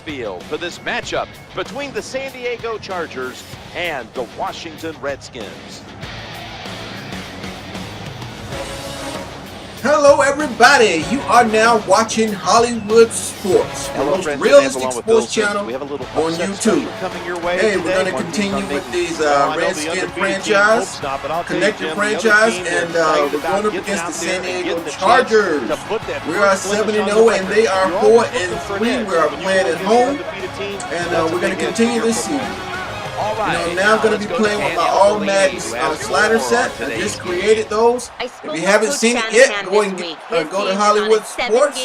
field for this matchup between the San Diego Chargers and the Washington Redskins. Hello, everybody. You are now watching Hollywood Sports, the most realistic sports channel on YouTube. Hey, we're going to continue with these Redskins franchise, connected franchise, and we're going up against the San Diego Chargers. We are 7-0, and they are 4-3. We are playing at home, and we're going to continue this season. Now I'm going to be playing with my All Madden slider set. I just created those. If you haven't seen it yet, go to Hollywood Sports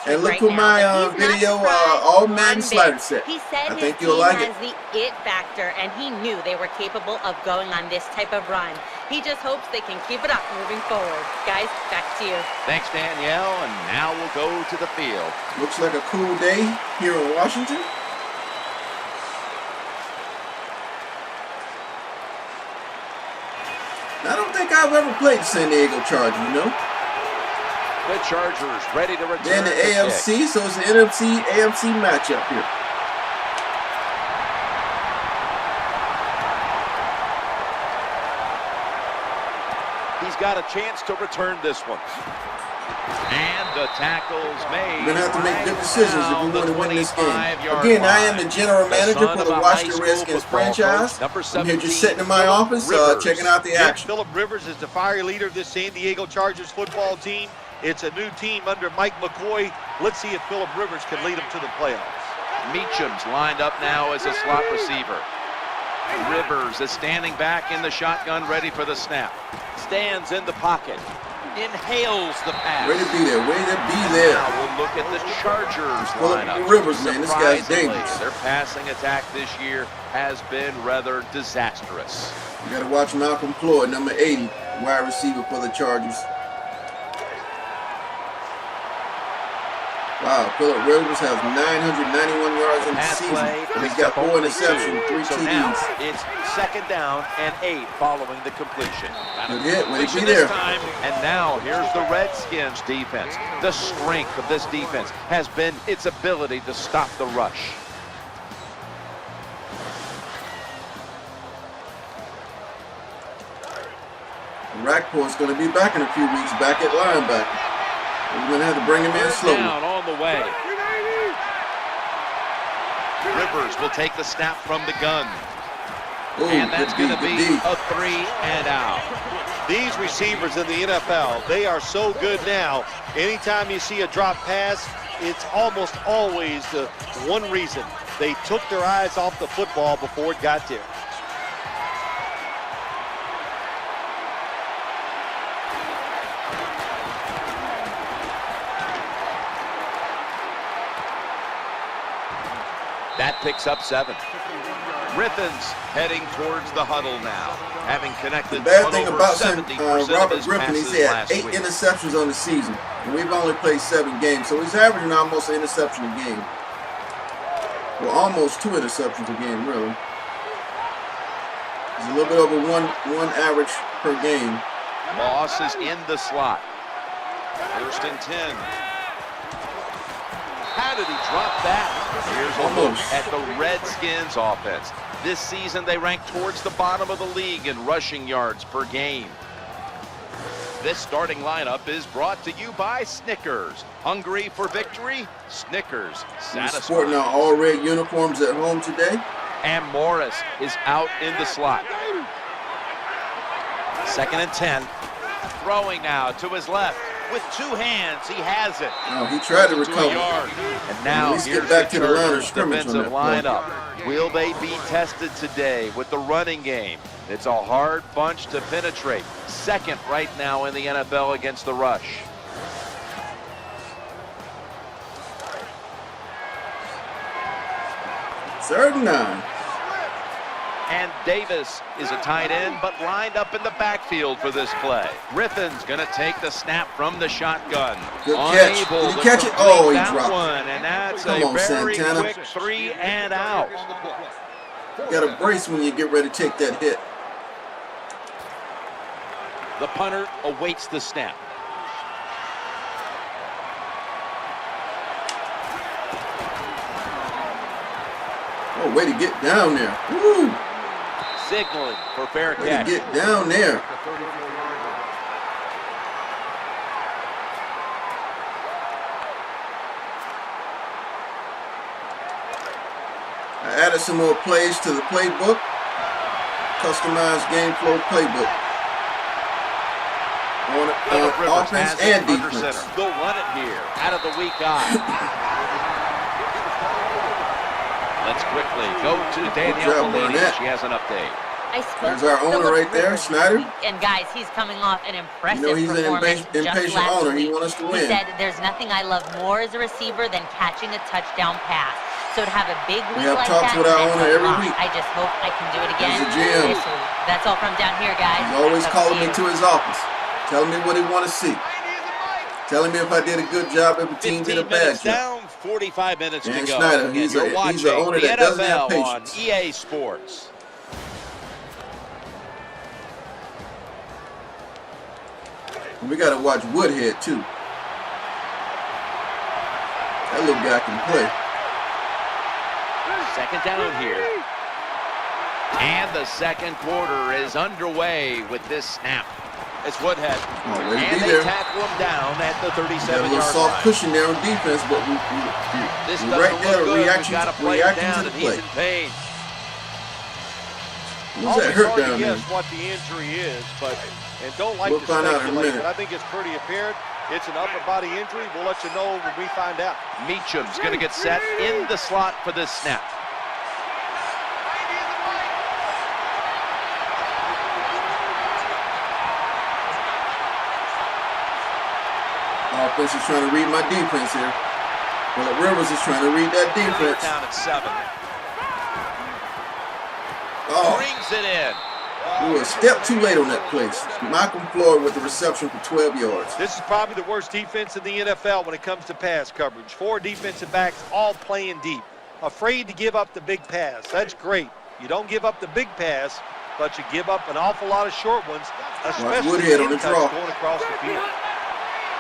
and look for my video, All Madden slider set. I think you'll like it. He has the it factor, and he knew they were capable of going on this type of run. He just hopes they can keep it up moving forward. Guys, back to you. Thanks, Danielle, and now we'll go to the field. Looks like a cool day here in Washington. I don't think I've ever played the San Diego Chargers, you know. The Chargers ready to return. Then the AFC, so it's an NFC-AFC matchup here. He's got a chance to return this one. And the tackles made. We're going to have to make good decisions if we want to win this game. Again, I am the general manager for the Washington Redskins franchise. I'm here just sitting in my office, checking out the action. Phillip Rivers is the fiery leader of this San Diego Chargers football team. It's a new team under Mike McCoy. Let's see if Phillip Rivers can lead them to the playoffs. Meacham's lined up now as a slot receiver. Rivers is standing back in the shotgun, ready for the snap. Stands in the pocket. Inhales the pass. Way to be there. Way to be there. Now we'll look at the Chargers lineup. Rivers, man. This guy's dangerous. Their passing attack this year has been rather disastrous. You got to watch Malcolm Floyd, number 80, wide receiver for the Chargers. Wow, Phillip Rivers has 991 yards in the season. And he's got 4 interceptions, 3 TDs. Now it's 2nd down and 8 following the completion. Good hit. Way to be there. And now here's the Redskins defense. The strength of this defense has been its ability to stop the rush. Rackport's going to be back in a few weeks, back at linebacker. We're going to have to bring him in slowly. Down on the way. Rivers will take the snap from the gun. Ooh, and that's going to be a 3 and out. These receivers in the NFL, they are so good now. Anytime you see a drop pass, it's almost always the one reason. They took their eyes off the football before it got there. That picks up 7. Griffin's heading towards the huddle now, having connected. The bad thing about Robert Griffin, he's had 8 interceptions on the season, and we've only played 7 games, so he's averaging almost an interception a game. Well, almost 2 interceptions a game, really. He's a little bit over one average per game. Moss is in the slot. 1st and 10. How did he drop that? Here's a look at the Redskins offense. This season, they rank towards the bottom of the league in rushing yards per game. This starting lineup is brought to you by Snickers. Hungry for victory? Snickers. We're sporting our all-red uniforms at home today. And Morris is out in the slot. 2nd and 10. Throwing now to his left. With 2 hands, he has it. Oh, he tried to recover. And now here's back the to the line of Chargers' scrimmage defensive lineup. Will they be tested today with the running game? It's a hard bunch to penetrate. 2nd right now in the NFL against the rush. Third and 9. And Davis is a tight end, but lined up in the backfield for this play. Griffin's going to take the snap from the shotgun. Good catch. Did he catch it? Oh, he dropped one, and that's Come a on, very Santana. quick 3 and out. You got to brace when you get ready to take that hit. The punter awaits the snap. Oh, way to get down there. Woo! Signaling for fair Way catch. to get down there. I added some more plays to the playbook. Customized game flow playbook. On offense and defense. They'll run it here. Out of the weak eye. Let's quickly go to Danielle Bellini. She has an update. There's our owner right there, Snyder. And guys, he's coming off an impressive he's performance an impatient owner. He wants us to win. He said, "There's nothing I love more as a receiver than catching a touchdown pass. So to have a big week like that, talks with our owner every week. I just hope I can do it again He's a GM. this week." That's all from down here, guys. He's always calling me to his office, telling me what he want to see, telling me if I did a good job, if the team did a bad job. Down, 45 minutes to go. Snyder, he's an owner that doesn't have patience. On EA Sports. We got to watch Woodhead, too. That little guy can play. Second down here. And the second quarter is underway with this snap. It's Woodhead. And they tackle him down at the 37-yard line. A little soft cushion there on defense, but we're right there, reaction to the play. He's in pain. What's that hurt down there? Guess what the injury is, but don't like we'll to find out in a speculate, minute. but I think it's pretty apparent. It's an upper body injury. We'll let you know when we find out. Meacham's going to get set in the slot for this snap. Offense is trying to read my defense here. Well, Rivers is trying to read that defense. Down at 7. Brings it in. We were a step too late on that place. Malcolm Floyd with the reception for 12 yards. This is probably the worst defense in the NFL when it comes to pass coverage. 4 defensive backs all playing deep. Afraid to give up the big pass. That's great. You don't give up the big pass, but you give up an awful lot of short ones, especially Woodhead on the draw. going across the field.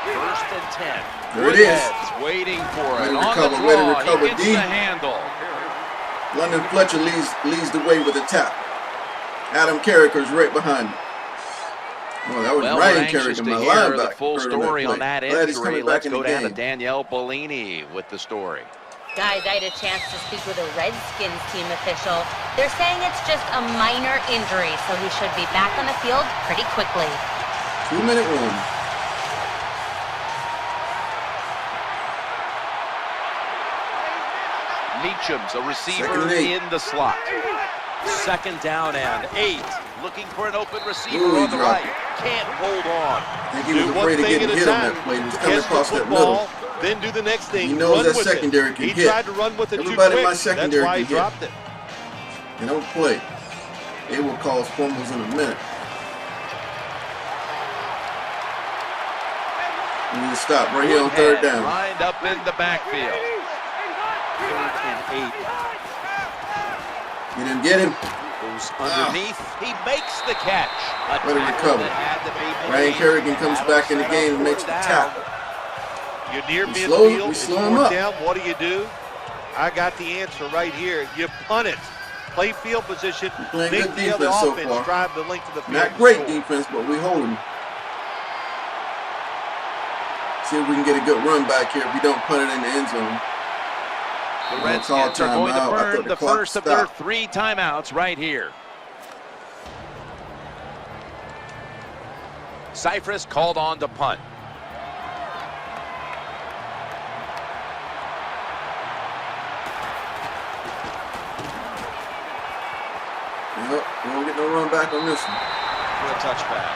First and 10. There it is. Waiting for it. Way to On recover, the way to draw. recover He gets deep. the handle. London Fletcher leads the way with a tap. Adam Carricker's right behind him. Well, that was Ryan Carricker, my linebacker. The full story on that Glad he's injury. coming Let's back in go the down game. to Danielle Bellini with the story. Guys, I had a chance to speak with a Redskins team official. They're saying it's just a minor injury, so he should be back on the field pretty quickly. 2-minute warning. Meacham's a receiver in the slot. Second down and 8. Looking for an open receiver on the right. Can't hold on. I think he was afraid of getting hit on that play. He was coming across that middle. Then do the next thing. He knows that secondary can hit. He tried to run with it too quick. Everybody in my secondary That's why he can dropped hit. it. They don't play. They will cause fumbles in a minute. We need to stop right here on third down. Lined up in the backfield. 3rd and 8. You didn't get him. Goes underneath. He makes the catch. Way to recover. Ryan Kerrigan comes back in the game and makes the tackle. You're near midfield. We slow him up. Down. What do? I got the answer right here. You punt it. Play field position. Playing Make good the other defense so offense far. drive the length of the field. Not great defense, but we hold him. See if we can get a good run back here if we don't punt it in the end zone. The Redskins are going to burn the first of their 3 timeouts right here. Cypress called on to punt. Yep, we won't get no run back on this one. For a touchback.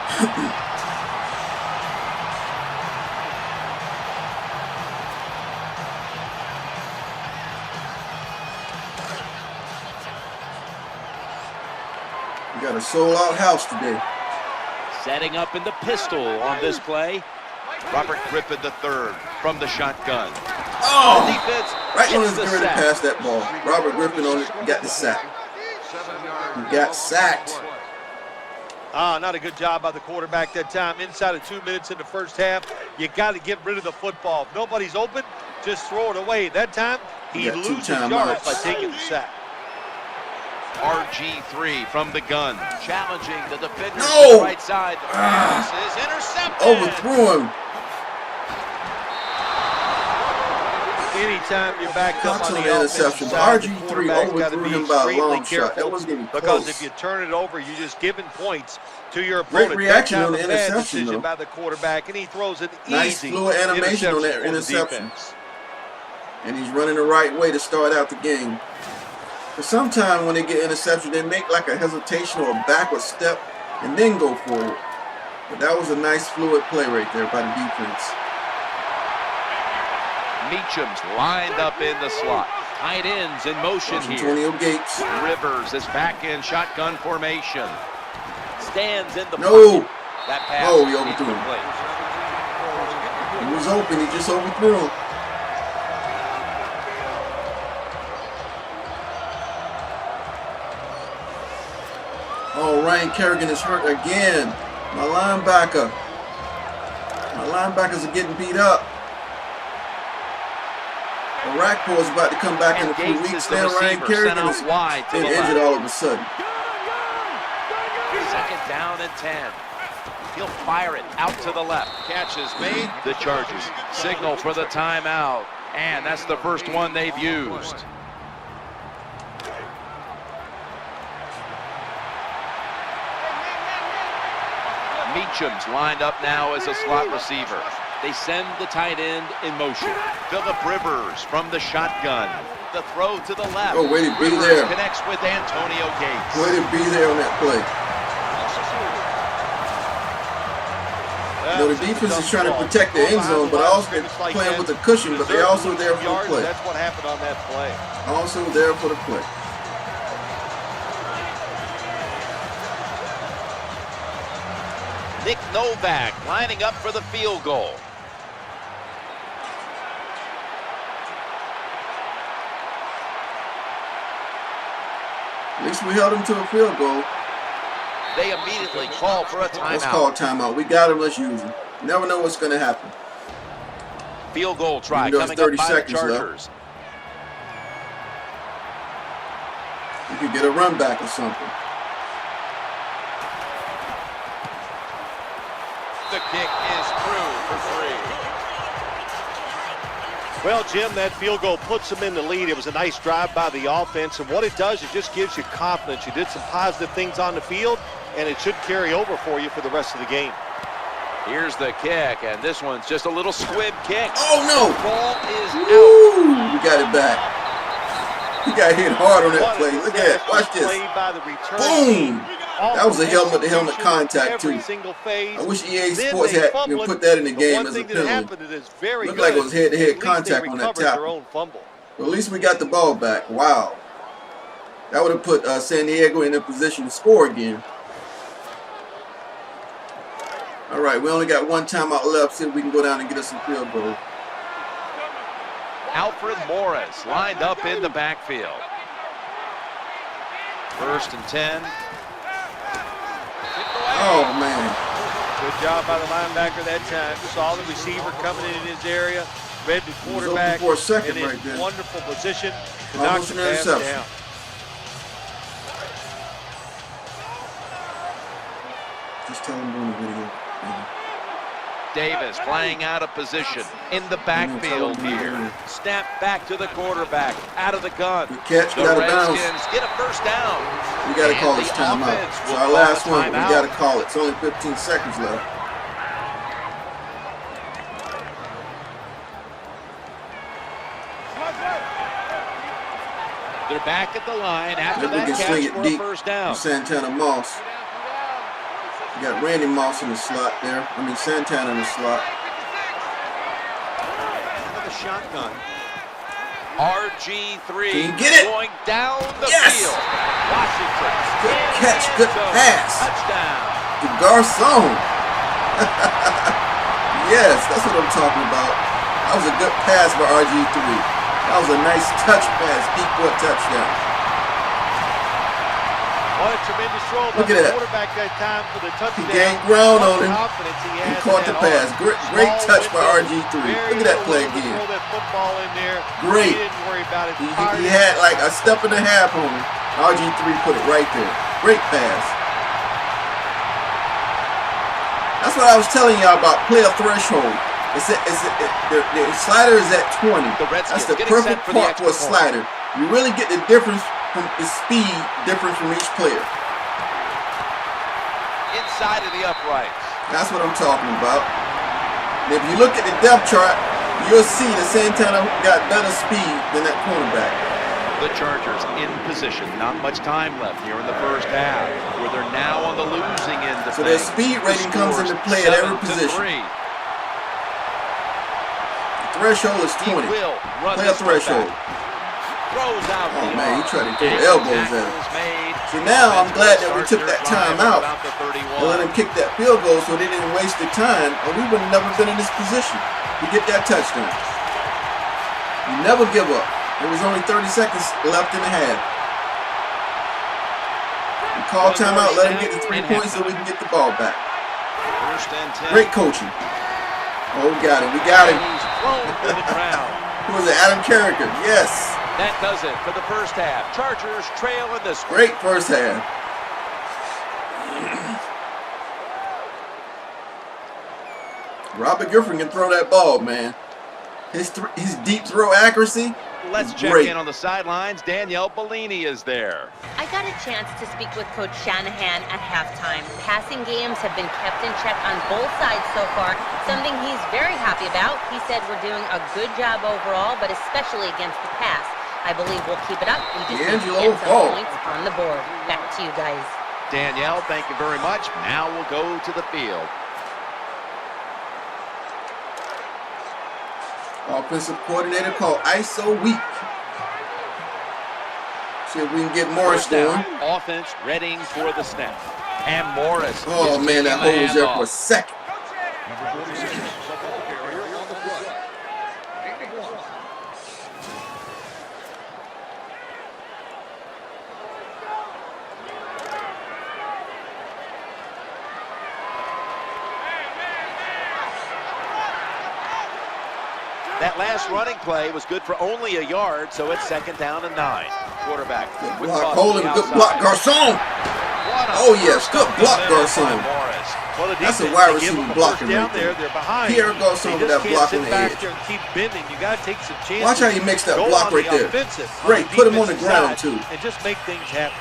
We got a sold-out house today. Setting up in the pistol on this play. Robert Griffin III from the shotgun. Oh! The defense Right when gets he was the going to sack. pass that ball. Robert Griffin got the sack. He got sacked. Not a good job by the quarterback that time. Inside of 2 minutes in the first half, you got to get rid of the football. If nobody's open, just throw it away. That time, he loses yards by taking the sack. RG3 from the gun, challenging the defender to No! the right side. The pass is intercepted. Overthrew him. Anytime you're backed up on the interception. RG3 overthrew him by a long shot. That wasn't even close. Because if you turn it over, you're just giving points to your opponent. Great reaction on the interception, decision though. by the quarterback, and he throws an nice easy fluid animation on that interception. And he's running the right way to start out the game. But sometimes when they get interception, they make like a hesitation or a backward step and then go forward. But that was a nice fluid play right there by the defense. Meacham's lined up in the slot. Tight ends in motion here. Antonio Gates. Rivers is back in shotgun formation. Stands in the No. pocket. That pass Oh, he overthrew him. He was open. He just overthrew him. Oh, Ryan Kerrigan is hurt again. My linebackers are getting beat up. Rakpo is about to come back in a few weeks. Now Ryan Kerrigan has been injured all of a sudden. Second down and 10. He'll fire it out to the left. Catch is made. The Chargers signal for the timeout. And that's the first one they've used. Meacham's lined up now as a slot receiver. They send the tight end in motion. Phillip Rivers from the shotgun. The throw to the left. Oh, way to be Rivers there. Connects with Antonio Gates. Way to be there on that play. You know, the defense is trying to protect the end zone, but also playing with the cushion, but they're also there for the play. That's what happened on that play. Also there for the play. Nick Novak lining up for the field goal. At least we held him to a field goal. They immediately call for a timeout. Let's call timeout. We got him. Let's use him. You never know what's going to happen. Field goal try coming up by the Chargers. You could get a run back or something. The kick is through for 3. Well, Jim, that field goal puts them in the lead. It was a nice drive by the offense, and what it does, it just gives you confidence. You did some positive things on the field, and it should carry over for you for the rest of the game. Here's the kick, and this one's just a little squib kick. Oh, no! The ball is Woo! out. We got it back. He got hit hard on that play. Look at it. Watch this. Boom! That was a helmet-to-helmet contact, too. I wish EA Sports had put that in the game as a penalty. Looked like it was head-to-head contact on that tackle. But at least we got the ball back. Wow. That would have put San Diego in a position to score again. All right, we only got one timeout left. See if we can go down and get us some field goal. Alfred Morris lined up in the backfield. 1st and 10. Oh, man. Good job by the linebacker that time. Saw the receiver coming in his area. Read the quarterback. For a second in right there. Wonderful position to Almost knock the pass down. Just tell him on the video. Davis playing out of position in the backfield here. Snap back to the quarterback, out of the gun. Good catch, the got a bounce. Redskins get a first down. We got to call this timeout. It's our last one, but we got to call it. It's only 15 seconds left. They're back at the line after that catch for a first down. Santana Moss. You got Randy Moss in the slot there. I mean Santana in the slot. With a shotgun. RG3 Can you get it? going down the Yes! field. Washington. Good catch, good pass. Touchdown. To Garcon. Yes, that's what I'm talking about. That was a good pass by RG3. That was a nice touch pass, deep court touchdown. What a tremendous throw by Look at the that. quarterback that time for the touchdown. He gained ground on him. He caught the pass. Great touch by RG3. Look at that play again. Throw that football in there. Great. He didn't worry about it. He had like a step and a half on him. RG3 put it right there. Great pass. That's what I was telling y'all about player threshold. The slider is at 20. That's the perfect part for a slider. You really get the difference from the speed difference from each player. Inside of the uprights. That's what I'm talking about. And if you look at the depth chart, you'll see that Santana got better speed than that cornerback. The Chargers in position. Not much time left here in the first half, where they're now on the losing end of so their speed rating comes into play at every position. The threshold is 20. Player threshold. Oh man, he tried to throw elbows at him. So now I'm glad that we took that time out and let him kick that field goal so they didn't waste the time, or we would have never been in this position to get that touchdown. You never give up. There was only 30 seconds left in the half. We call timeout, let him get the 3 points so we can get the ball back. Great coaching. Oh, we got him. We got him. Who was it? Adam Carricker. Yes. That does it for the first half. Chargers trail in this one. Great first half. Robert Griffin can throw that ball, man. His deep throw accuracy. Let's check in on the sidelines. Danielle Bellini is there. I got a chance to speak with Coach Shanahan at halftime. Passing games have been kept in check on both sides so far, something he's very happy about. He said we're doing a good job overall, but especially against the pass. I believe we'll keep it up. We just need to get some points on the board. Back to you guys. Danielle, thank you very much. Now we'll go to the field. Offensive coordinator called ISO weak. See if we can get Morris going. Offense readying for the snap. And Morris. Oh man, that hole was there for a second. That last running play was good for only a yard, so it's 2nd down and 9. Quarterback. Good block, Holding. Good block, Garcon. Oh yes, good block, Garcon. Well, that's a wide receiver blocking right there. They're behind. Pierre Garcon with that block on the edge. Keep bending. You got to take some chances. Watch how he makes that block right there. Great, put him on the ground too. And just make things happen.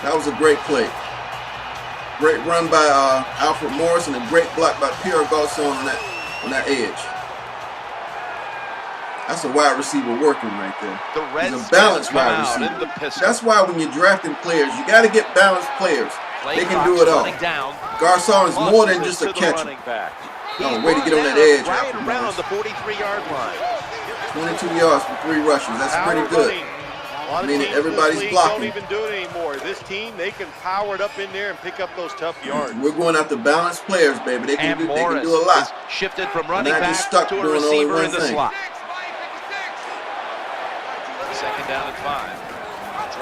That was a great play. Great run by Alfred Morris and a great block by Pierre Garcon on that edge. That's a wide receiver working right there. He's a balanced wide receiver. That's why when you're drafting players, you got to get balanced players. They can do it all. Garcon is more than just a catcher. Oh, way to get on that edge. Right around the 43-yard line. 22 yards for 3 rushes. That's pretty good. I mean, everybody's blocking. Don't even do it anymore. This team, they can power it up in there and pick up those tough yards. We're going after balanced players, baby. They can do a lot. Shifted from running back to a doing receiver in the thing. slot. 2nd down and 5.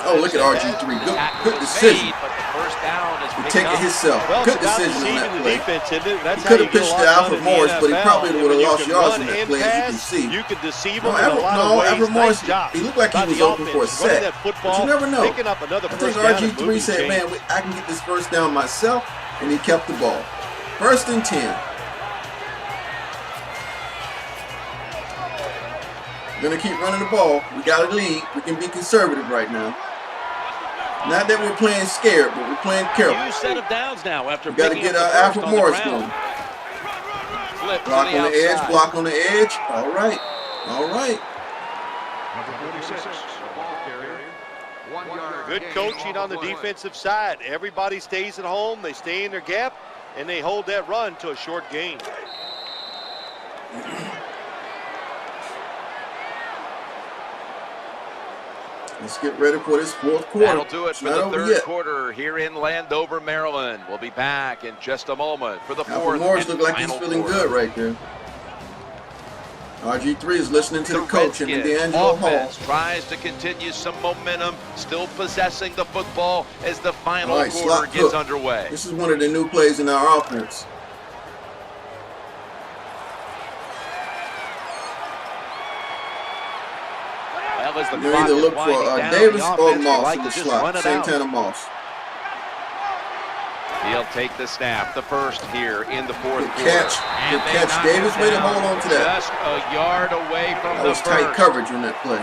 Oh, look at RG3. Good decision. He take it himself. Good decision on that play. He could have pitched to Alfred Morris, but he probably would have lost yards in that play, as you can see. You can deceive him Alfred Morris, he looked like he was open for a set. But you never know. I think RG3 said, man, I can get this first down myself, and he kept the ball. 1st and 10. We're going to keep running the ball. We got a lead. We can be conservative right now. Not that we're playing scared, but we're playing careful. New set of downs now after we got to get Alfred Morris going. Block on the edge, block on the edge. All right. All right. Good coaching on the defensive side. Everybody stays at home. They stay in their gap, and they hold that run to a short gain. Let's get ready for this 4th quarter. That'll do it for the 3rd quarter here in Landover, Maryland. We'll be back in just a moment for the 4th. Alfred Morris look like he's feeling good right there. RG3 is listening to the coach and D'Angelo Hall. Tries to continue some momentum, still possessing the football as the final quarter gets underway. This is one of the new plays in our offense. Well, Well, as the You clock either is look winding for down, Davis the or offense would Moss like in to the just slot. run it out. Santana Moss. He'll take the snap, the first here in the fourth Good quarter. catch. And Good they catch. knock Davis, him way to down hold on to that. just a yard away from That the was first. tight coverage on that play.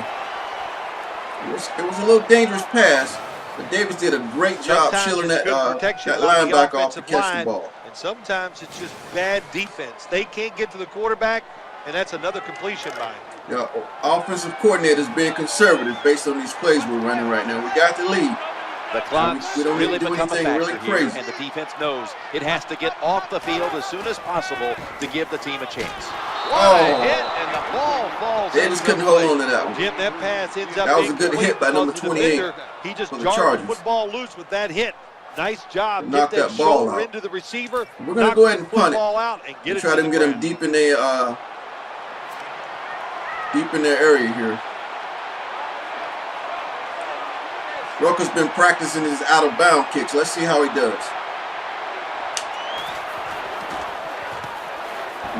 It was a little dangerous pass, but Davis did a great job shielding that linebacker off to catch the ball. And sometimes it's just bad defense. They can't get to the quarterback, and that's another completion by him. Yeah, offensive coordinators being conservative based on these plays we're running right now. We got the lead. The clock's we don't need really to do become a anything factor really here, crazy. and the defense knows it has to get off the field as soon as possible to give the team a chance. What a hit, and the ball falls. Davis couldn't hold on to that one. Jim, that pass ends up That was a being good hit by number because the 28 defender, he just for the jarred Chargers. the football loose with that hit. Nice job. Knocked Get that ball shoulder out. into the receiver. We're going to go ahead and punt it. Out and get it Try to get them deep in their area here. Rucker's been practicing his out-of-bound kicks. Let's see how he does.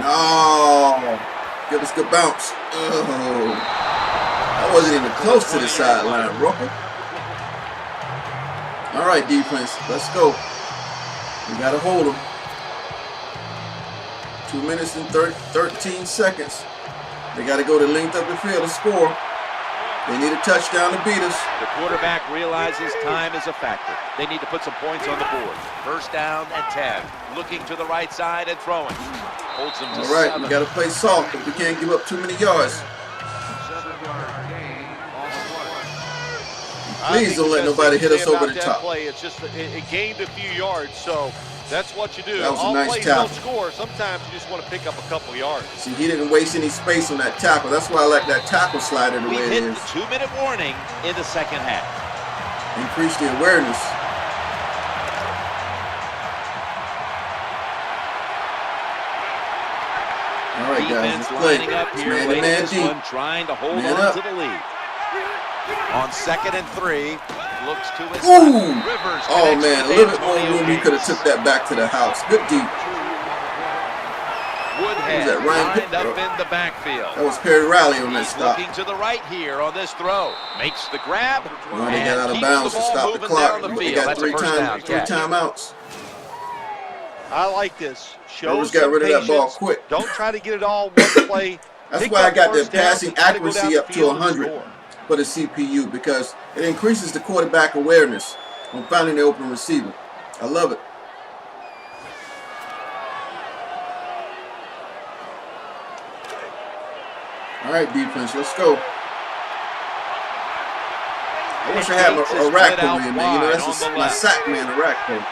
No. Give us a good bounce. Oh. That wasn't even close to the sideline, Rucker. All right, defense. Let's go. We got to hold them. 2 minutes and 13 seconds. They got to go the length of the field to score. They need a touchdown to beat us. The quarterback realizes time is a factor. They need to put some points on the board. First down and 10. Looking to the right side and throwing. Holds them to all right, 7. we got to play soft, but we can't give up too many yards. Please don't let nobody hit us over the top. Play, it's just it gained a few yards, so that's what you do. That was a All nice plays tackle. don't score. Sometimes you just want to pick up a couple yards. See, he didn't waste any space on that tackle. That's why I like that tackle slider the way it We've hit is. the 2-minute warning in the second half. Increase the awareness. All right, guys, Defense let's play. lining up here, Man to late in man this deep. one, trying to hold Man on up. to the lead. On 2nd and 3, looks to his Ooh! left. Rivers Oh, connects man, a with little bit more Antonio room. He Gates. could have took that back to the house. Good deep. Woodhead Who's that, Ryan lined up Pitt? in the backfield. That was Perry Riley on that He's stop. looking to the right here on this throw. Makes the grab. Well, they got and out of keeps bounds the to ball stop the moving clock. down the They field. got That's a three first down catch. timeouts. I like this. Show Rivers got some rid of that ball patience. quick. Don't try to get it all one play. That's Pick why I up got that first downs passing and try to go down accuracy the up to field and 100 score. for the CPU because it increases the quarterback awareness on finding the open receiver. I love it. All right, defense, let's go. I wish I had a rack over here, man. You know, that's my sack man, a rack over.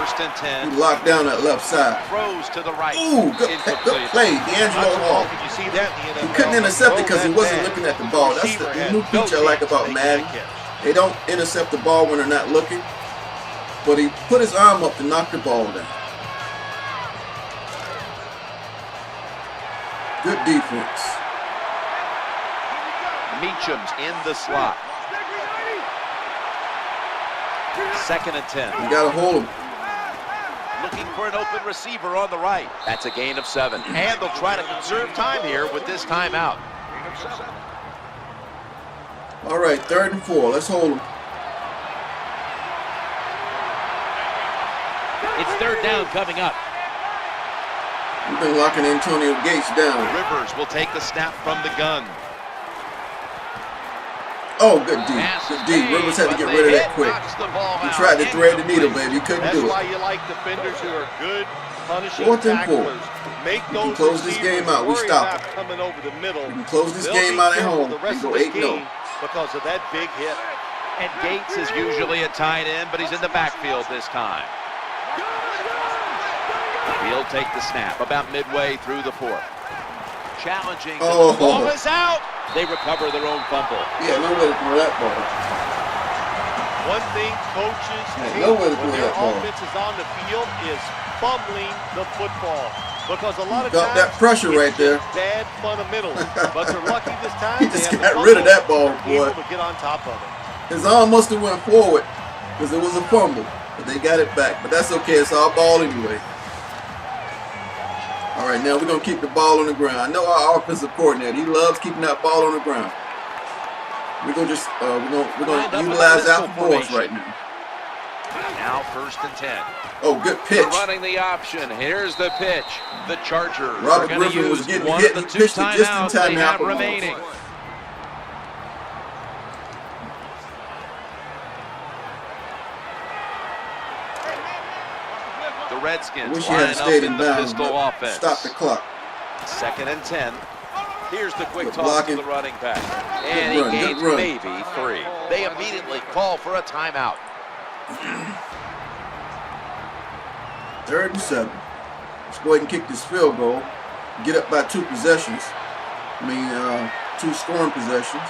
1st and 10. He locked down that left side. Throws to the right. Ooh, good Incomplete. play. D'Angelo Hall. Did you see that in the NFL? He couldn't intercept it because he wasn't looking at the ball. That's the new feature I like about Madden. They don't intercept the ball when they're not looking. But he put his arm up to knock the ball down. Good defense. Meacham's in the slot. 2nd and 10. You got to hold him. Looking for an open receiver on the right. That's a gain of 7. And they'll try to conserve time here with this timeout. All right, 3rd and 4. Let's hold him. It's 3rd down coming up. We've been locking Antonio Gates down. Rivers will take the snap from the gun. Oh, good D. Good D. Rivers had to get rid of that quick. He tried to thread the needle, baby. He couldn't do it. That's why you like defenders who are good, punishing 4th and 4. tacklers. Make We can those close this game out. We worry stop about coming over the middle. We can close this They'll game be out at careful home. the We rest go of this 8-0. game because of that big hit. And Gates is usually a tight end, but he's in the backfield this time. He'll take the snap about midway through the 4th. Challenging. Oh. The ball is out. They recover their own fumble. Yeah, no way to throw that ball. One thing coaches hate no way to when throw their that ball. offense is on the field is fumbling the football. Because a lot of Got times that pressure it's right there. just bad fundamentals. But they're lucky this time. He they just have the got rid of fumble, that ball, they're boy. able to get on top of it. His arm must have went forward because it was a fumble. But they got it back. But that's okay. It's our ball anyway. All right, now we're going to keep the ball on the ground. I know our offensive coordinator. He loves keeping that ball on the ground. We're gonna just we're gonna utilize our force right now. Now 1st and 10. Oh, good pitch. Running the option. Here's the pitch. The Chargers Robert are going to Griffin was use getting one hit. of the He 2 pitched it just in timeouts time they to have help remaining. The Redskins Wish he had line up stayed in in the bounds, pistol but offense. stop the clock. 2nd and 10. Here's the quick Good toss blocking. to the running back. And Good he run, gains good run. maybe 3. They immediately call for a timeout. 3rd and 7. Let's go ahead and kick this field goal. Get up by 2 possessions. 2 scoring possessions.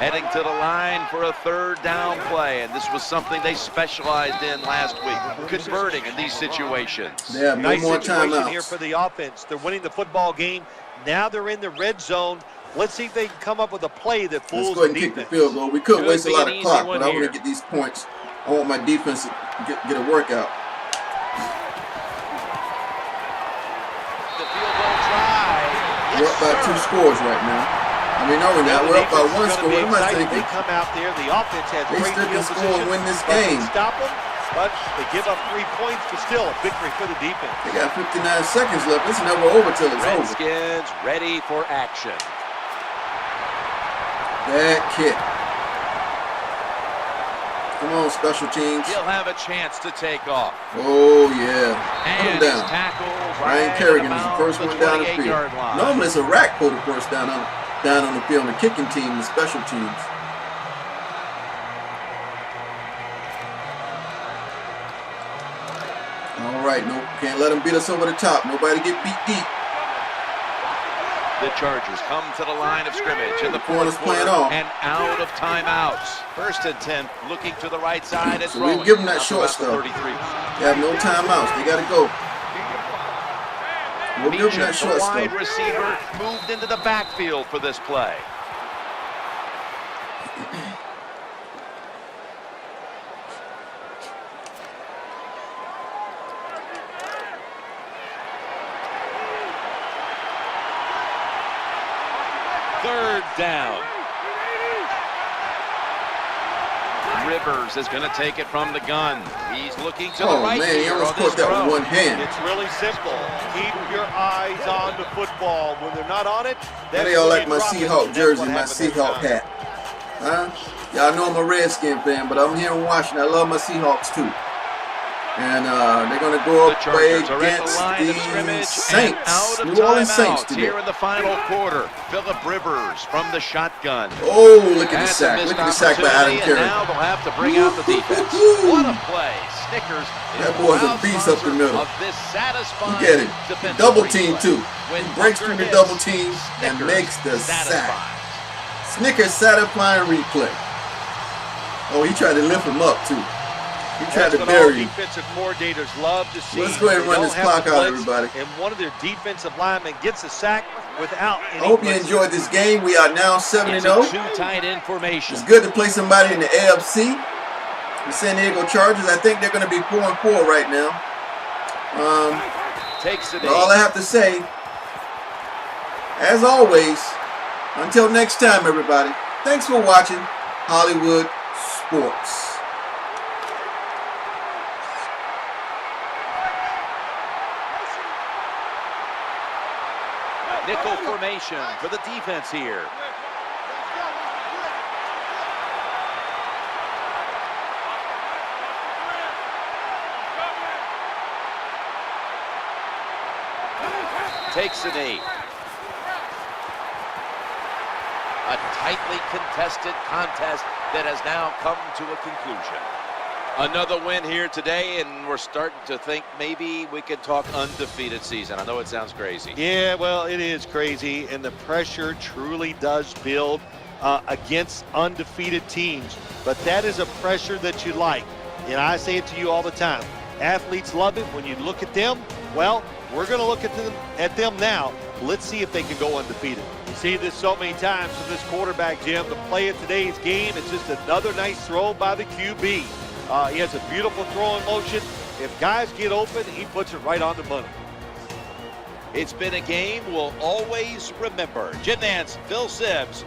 Heading to the line for a 3rd down play, and this was something they specialized in last week, converting in these situations. They have no Nice more situation timeouts. here for the offense. They're winning the football game. Now they're in the red zone. Let's see if they can come up with a play that fools Let's go ahead the and kick the defense. field goal. We could Could waste a be lot an of easy clock, one but I want here. to get these points. I want my defense to get a workout. The field goal try. We're up by 2 scores right now. I mean, no, we're not. We're up by 1 score. What am I They thinking? come out there. The offense has They great still can field score position. and win this but they game. Stop them, but they give up 3 points, but still a victory for the defense. They got 59 seconds left. It's never over till it's over. Redskins ready for action. Bad kick. Come on, special teams. He'll have a chance to take off. Oh, yeah. Put him And he's down. tackled Ryan right Kerrigan at is the about first one down the 28-yard field. line. Normally it's a rack pull the first down on the field, the kicking team, the special teams. All right, no, can't let them beat us over the top. Nobody get beat deep. The Chargers come to the line of scrimmage in the Corner's fourth playing quarter off. and out of timeouts. 1st and 10, looking to the right side and So throwing. we've given that Up short about the stuff. 33. They have no timeouts. They got to go. We'll give them Meacham, that short the wide stuff. receiver, moved into the backfield for this play. Third down. Rivers is going to take it from the gun. He's looking to the Oh, right man, he here almost on this caught that throw. with one hand. It's really simple. Keep your eyes on the football. When they're not on it, How that's do y'all when like you my drop it. Seahawk That's jersey, what my happened that Seahawk time. hat? Huh? Y'all know I'm a Redskin fan, but I'm here in Washington. I love my Seahawks too. And they're going to go The up play Chargers are at the against line the of scrimmage and Saints. out of New Orleans Saints timeouts today. here in the final quarter. Phillip Rivers from the shotgun. Oh, look at the That's a sack. missed Look at the sack by Adam opportunity, and Kerrigan. now they'll have to bring out the defense. What a play. Snickers is That boy's a proud beast up the sponsor middle. of this satisfying Look at him. defensive Double team replay. too. When He breaks Bunker through the hits, double team and Snickers makes the sack. satisfies. Snickers satisfying replay. Oh, he tried to lift him up too. He tried That's to what all bury him. defensive coordinators love to see. Let's go ahead and They run don't this have clock to out, blitz, everybody. And one of their defensive linemen gets a sack without any I hope you blitzing. enjoyed this game. We are now 7-0. It's a two-tight end formation. It's good to play somebody in the AFC. The San Diego Chargers, I think they're going to be 4-4 right now. Takes it But all I have to say, as always, until next time, everybody, thanks for watching Hollywood Sports. Nickel formation for the defense here. Takes a knee. A tightly contested contest that has now come to a conclusion. Another win here today, and we're starting to think maybe we can talk undefeated season. I know it sounds crazy. Yeah, well, it is crazy, and the pressure truly does build against undefeated teams. But that is a pressure that you like. And I say it to you all the time. Athletes love it. When you look at them, well, we're going to look at them now. Let's see if they can go undefeated. You see this so many times from this quarterback, Jim. The play of today's game is just another nice throw by the QB. He has a beautiful throwing motion. If guys get open, he puts it right on the money. It's been a game we'll always remember. Jim Nance, Phil Sibbs,